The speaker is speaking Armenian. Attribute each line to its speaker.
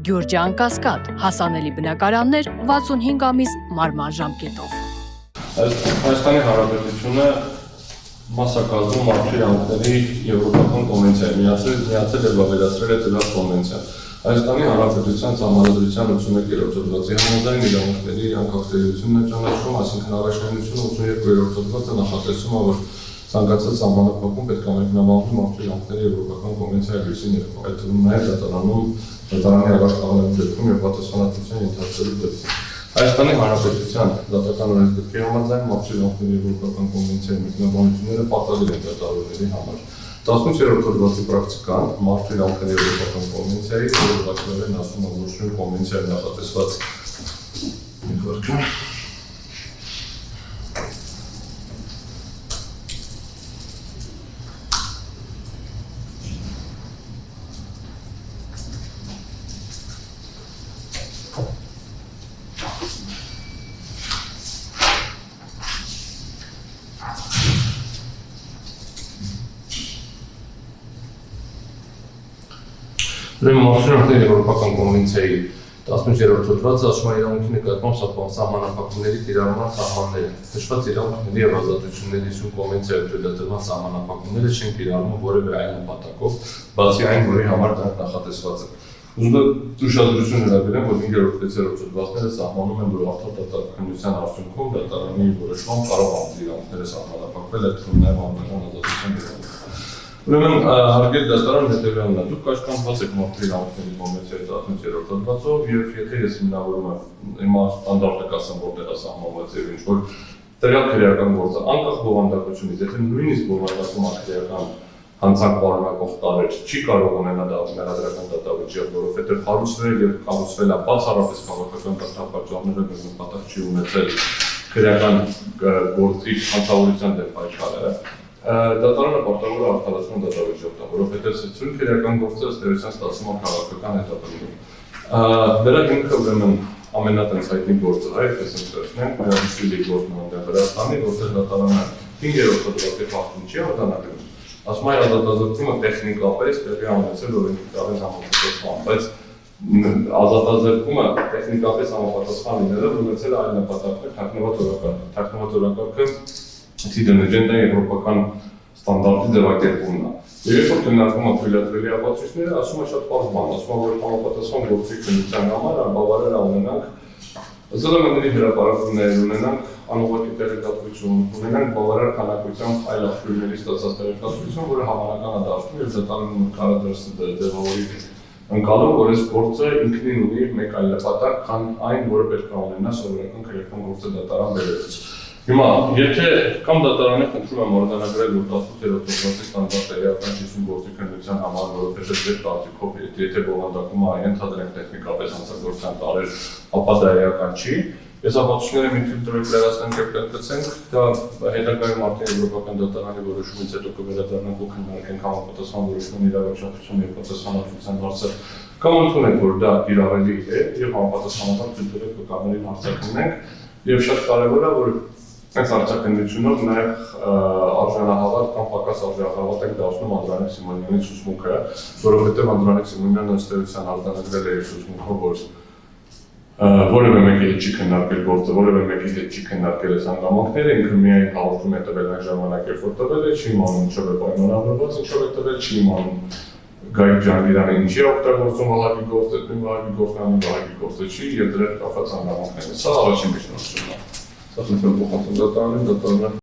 Speaker 1: Գյուրջան Կասկադ, հասանելի բնակարաններ 65 ամիս մարման ժամկետով։
Speaker 2: Հայաստանի Հանրապետությունը մասնակազմում մարդու իրավունքների Եվրոպական կոնվենցիայի միացել եւ ավելացրել է դրա կոնվենցիան։ Հայաստանի Հանրապետության Սահմանադրության 81-րդ հոդվածի համաձայն իրավունքների անկախտելիությունն է ճանաչվում, այսինքն առաջնահերթությունը 82-րդ հոդվածը նախատեսում է, որ ցանկացած սահմանափակում պետք է մեկնաբանվի մարդու իրավունքների Եվրոպական կոնվենցիայի լույսի ներքո, այդ թվում նաև դատարանի առաջ տանելու դեպքում եւ պատասխանատվության ենթարկվելու դեպքում։ Հայաստանի Հանրապետության դատական օրենսգրքի համաձայն մարդու իրավունքների Եվրոպական կոնվենցիայի մեկնաբանությունները պարտադիր են դատարանների համար։ 18-րդ հոդվածի պրակտիկան մարդու իրավունքների Եվրոպական կոնվենցիայի որոշակիորեն ասում է, որ կոնվենցիայի նախատեսված ինքնուրույն Մարդու իրավունքների Եվրոպական կոնվենցիայի 18-րդ հոդվածը ասում է իրավունքի նկատմամբ սահմանափակումների կիրառման սահմանները։ Նշված իրավունքների եւ ազատությունների սուրբ կոնվենցիայով թույլատրված սահմանափակումները չեն կիրառվում որևէ այլ նպատակով, բացի այն, որի համար դրանք նախատեսված են։ Ուզում եմ ուշադրություն հրավիրեմ, որ 5-րդ 6-րդ հոդվածները սահմանում են, որ արդար դատականության արդյունքում դատարանի որոշմամբ կարող է իրավունքները սահմանափակվել, այդ թվում նաև անձնական ազատության իրավունքը։ Ուրեմն հարգելի դատարան հետևյալն է, դուք կաշկանդված եք մարդու իրավունքների կոնվենցիայի 18-րդ հոդվածով եւ եթե ես հիմնավորում եմ հիմա ստանդարտը կասեմ, որտեղ է սահմանված եւ ինչ որ տեղյակ քրեական գործը անկախ բովանդակությունից, եթե նույնիսկ բովանդակումը քրեական հանցանք պարունակող տարեր չի կարող ունենալ մեղադրական դատավճիռ, որովհետեւ հարուցվել եւ կառուցվել է բացառապես քաղաքական դատապարտումները եւ նպատակ չի ունեցել քրեական գործի հանցավորության դեմ պայքարը։ Դատարանը պարտավոր է արդարացման դատավճիռ տա, որովհետև սրտություն քրեական գործը ըստ էության ստացվում է քաղաքական հետապնդում։ Դրա հիմքը ուրեմն ամենատենց հայտնի գործը է, այդպես ընտրեցնենք, Մերաբիշվիլի գործն է Վրաստանի, որտեղ դատարանը 5-րդ հոդվածի խախտում չի արձանագրում։ Ասում է ազատազրկումը տեխնիկապես տեղի ունեցել օրենքի տարին համապատասխան, բայց ազատազրկումը տեխնիկապես համապատասխան լինելով ունեցել է այլ նպատակներ, թաքնված օրակարգը Դիդենեջենտա եվրոպական ստանդարտի ձևակերպումն է։ Երբ որ քննարկումը թույլատրելի ապացույցները, ասում է շատ պարզ բան, ասում է, որ համապատասխան գործի քննության համար անբավարար է ունենանք ԶԼՄ-ների հրապարակումներ ունենանք, անուղղակի տեղեկատվություն, ունենանք բավարար քանակությամբ այլ աղբյուրների ստացած տեղեկատվություն, որը հավանական է դարձնում եւ դատարանում կարադարձ ձևավորի ընկալում, որ այս գործը ինքնին ունի մեկ այլ նպատակ, քան այն, որը պետք է ունենա սովորական քրեական գործը դատարան բերելուց։ Հիմա, եթե կամ դատարանը խնդրում եմ արձանագրել, որ 18-րդ հոդվածի ստանդարտը էական 50 գործի քննության համար, որովհետև ձեր կարծիքով, եթե բովանդակումը ենթադրենք տեխնիկապես հանցագործության տարեր, ապա դա էական չի։ Ես ապացույցները մի թիվ տվեք լրացնենք եւ կրկնենք, դա հետագայում արդեն Եվրոպական դատարանի որոշումից հետո կվերադառնանք ու քննարկենք համապատասխան որոշումի իրավաչափության եւ պատասխանատվության հարցը, կամ ընդունենք, որ դա կիրառելի է եւ համապատասխանաբար դեպի վկաներին արձակնենք եւ շատ կարեւոր է, որ այս արձակնությունով նաև արժանահավատ կամ պակաս արժանահավատ ենք դարձնում Անդրանիկ Սիմոնյանի ցուցմունքը, որովհետև Անդրանիկ Սիմոնյանն ըստ էության արձանագրել է իր ցուցմունքով, որ որևէ մեկի հետ չի քննարկել գործը, որևէ մեկի հետ չի քննարկել այս հանգամանքները, ինքը միայն հաղորդում է տվել այն ժամանակ, երբ որ տվել է, չի իմանում ինչով է պայմանավորված, ինչով է տվել, չի իմանում Գայիկ Ջանգիրյանը ինչի է օգտագործում վահագի գործը, նույն վահագի գործն անում վահագի գործը չի եւ դրա հետ կապված հանգամանքները։ Սա առաջին միջնորդությունն է։ Սա խնդրում փոխանցում դատարանին,